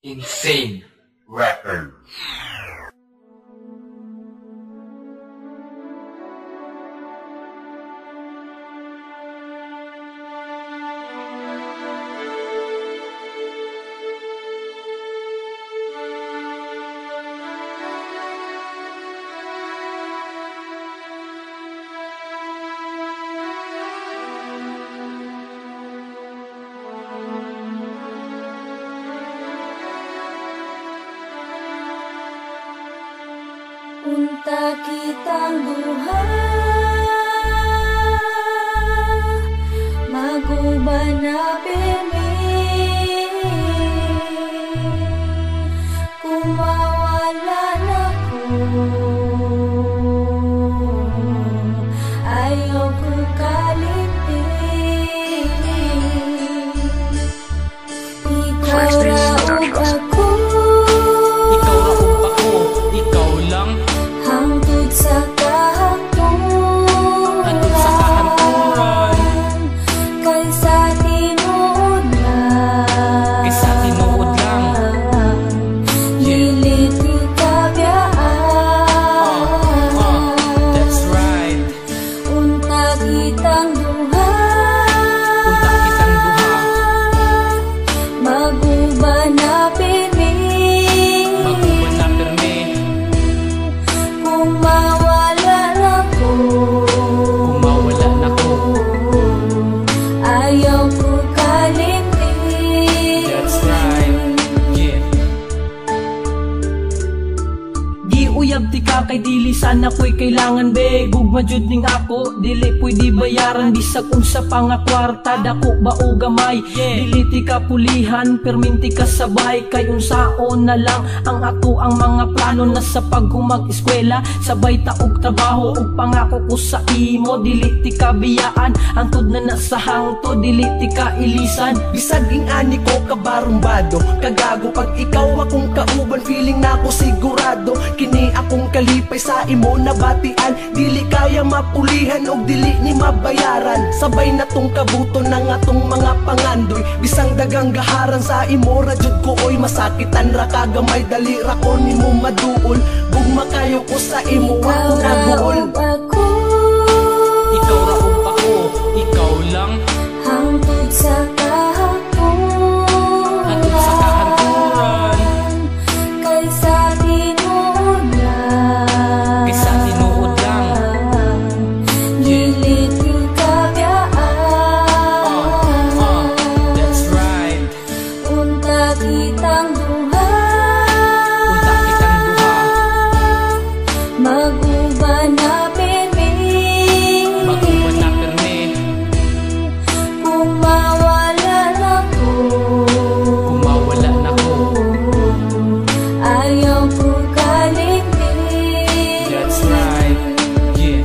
Insane Records. Unta kitang duha maguban na bini kung mawala na ko ayaw ko kalitin ikaw raog ako sa kahanturan kaysa tinuod lang liliti kabiyaan that's right unta kitang duha maguban na pirmi kung mawala na ko ayaw ko kalitin. That's right, yeah. Di uyab ti ka kay dili sana ko'y kailangan be gugma jud ning ako dili pwede bayaran bisag unsa pa nga kwarta dako ba o gamay dili ti ka pulihan perminti ka sabay kay unsaon na lang ang ato ang mga plano na sa paghumag eskwela sabay ta og trabaho ug pangako ko sa imo dili ti ka biyaan hangtod na nasa hangto dili ti ka ilisan bisag ing ani ko kabarumbado kagago pag ikaw akong kauban feeling na ako sigurado kini akong kalipay sa imo na batian dili kaya mapulihan og dili ni mabayaran sabay na tong kabuton ng atong mga pangandoy bisang dagang gaharan sa imo ra jud ko oy masakitan ra kagamay dali ra ko nimo maduol gugma kayo ko sa imo ako naguol ikaw ra ug ako ikaw lang hangtod sa kahanturan kaysa tinuod lang liliti kabiyaan that's right unta kitang duha maguban na pirmi kung mawala na ko ayaw ko kalitin. that's right, yeah.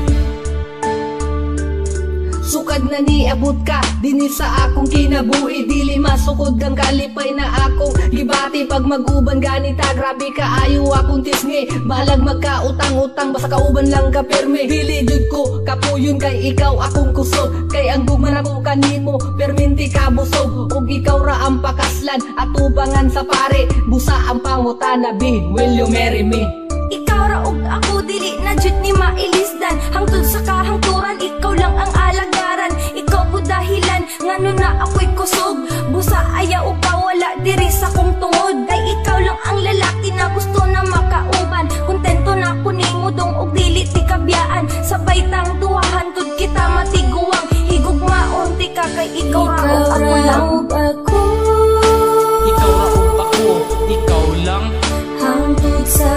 Sukad na niabot ka dinhi sa akong kinabuhi dili masukod kang kalipay na akong gibati pag maguban ganita grabe ka ayo akong tisngi balag magkautang-utang basta kauban lang ka permi dili jud ko kapuyon kay ikaw akong kusog kay ang gugman ako kanimo perminti ka busog ug ikaw ra ang pakaslan atubangan sa pare busa ang pangutana be will you marry me Ikaw ra ug ako dili na jud ni mailisdan hangtod sa kahangturan ikaw lang ang alagaran ikaw po dahilan ngano na ako'y kusog busa ayaw pa wala diri sa kong tungod kay ikaw lang ang lalaki na gusto na makauban kontento na ko nimo dong og dili ti kabiyaan sabay tang duhahan tud kita matiguang higugmaon ti ka kay ikaw ra ug ako lang ikaw ra ug ako ikaw lang hangtod sa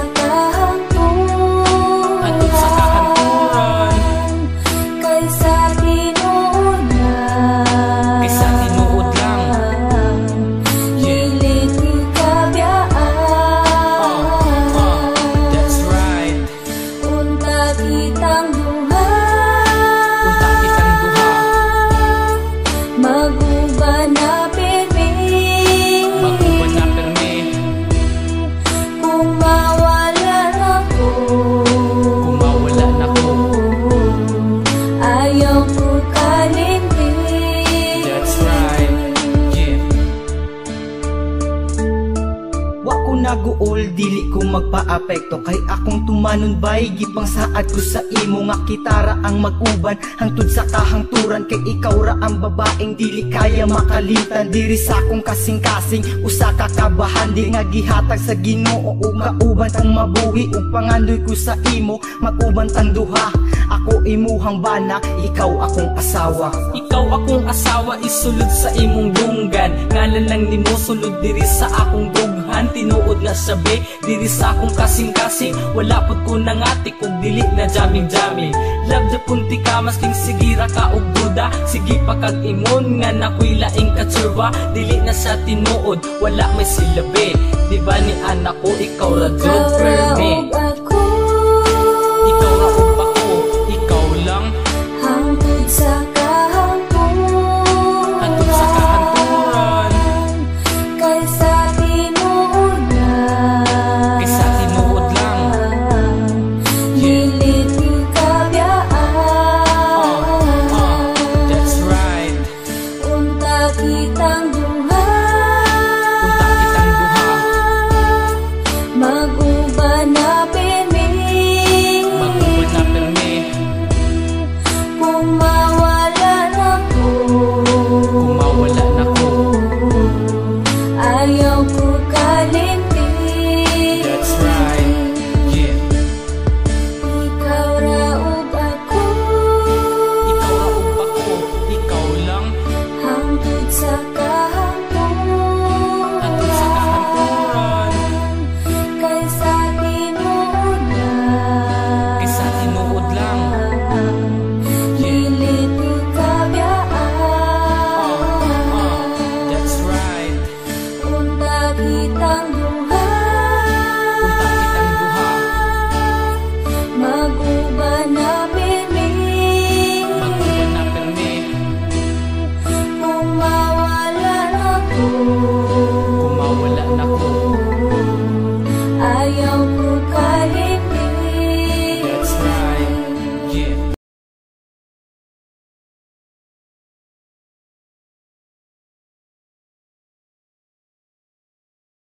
all dili ko magpa-apekto kay akong tumanon bay gipang saad ko sa imo nga kitara ang mag-uban hangtod sa kahangturan kay ikaw ra ang babaeng dili kaya makalitan diri sa akong kasing-kasing usa ka kabahan di nga gihatag sa Ginoo ug kauban tang mabuhi ug pangandoy ko sa imo mag-uban tang duha ako imuhang bana ikaw akong asawa. Ikaw akong asawa isulod sa imong dunggan ngalan lang nimo sulod diri sa akong dughan tinuod nga sabi diri sa akong kasing-kasing wala pud ko nangatik ug dili na jaming-jaming love the punti ka masking sigira ka og duda sige pa kag ingon nga nakoy laing katsurba dili na sa tinuod wala may silabi di ba ni anak ko ikaw ra jud for me ikaw ra ug ako ikaw lang hangtod sa kahangturan kaysa tinuod lang dili ti kabiyaan that's right unta kitang